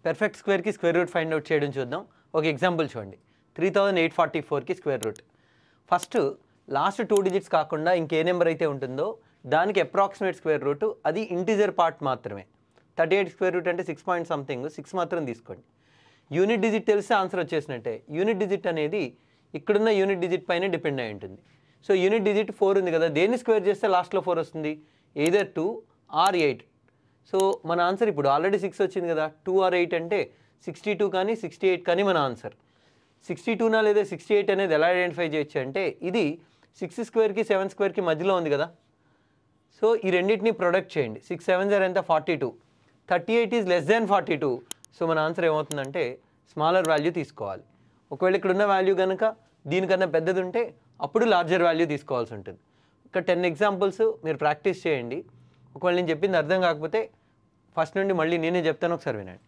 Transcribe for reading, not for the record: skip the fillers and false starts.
Perfect స్క్వేర్కి square root find out చేయడం చూద్దాం. ఒక ఎగ్జాంపుల్ చూడండి. 3844కి square root. First last 2 digits కాకుండా ఇంకే నెంబర్ అయితే ఉంటుందో దానికి అప్రాక్సిమేట్ స్క్వేర్ రూట్, అది ఇంటీజర్ పార్ట్ మాత్రమే. 38 స్క్వేర్ రూట్ అంటే 6 పాయింట్ సంథింగ్, 6 మాత్రం తీసుకోండి. యూనిట్ డిజిట్ తెలిస్తే ఆన్సర్ వచ్చేసినట్టే. యూనిట్ డిజిట్ అనేది ఇక్కడున్న యూనిట్ డిజిట్ పైన డిపెండ్ అయి ఉంటుంది. సో యూనిట్ డిజిట్ 4 ఉంది కదా, దేన్ని స్క్వేర్ చేస్తే లాస్ట్లో 4 వస్తుంది? Either 2 or 8. సో మన ఆన్సర్ ఇప్పుడు ఆల్రెడీ 6 వచ్చింది కదా, 2 ఆర్ 8 అంటే 62 కానీ 68 కానీ మన ఆన్సర్. 62నా లేదా 68 అనేది ఎలా ఐడెంటిఫై చేయొచ్చు అంటే, ఇది 6 స్క్వేర్కి 7 స్క్వేర్కి మధ్యలో ఉంది కదా. సో ఈ రెండింటిని ప్రొడక్ట్ చేయండి. 6 7 ఎంత 42. 38 ఈజ్ లెస్ దాన్ 42. సో మన ఆన్సర్ ఏమవుతుందంటే స్మాలర్ వాల్యూ తీసుకోవాలి. ఒకవేళ ఇక్కడున్న వాల్యూ కనుక దీనికన్నా పెద్దది ఉంటే అప్పుడు లార్జర్ వాల్యూ తీసుకోవాల్సి ఉంటుంది. ఒక 10 ఎగ్జాంపుల్స్ మీరు ప్రాక్టీస్ చేయండి. ఒకవేళ నేను చెప్పింది అర్థం కాకపోతే ఫస్ట్ నుండి మళ్ళీ నేనే చెప్తాను, ఒకసారి వినండి.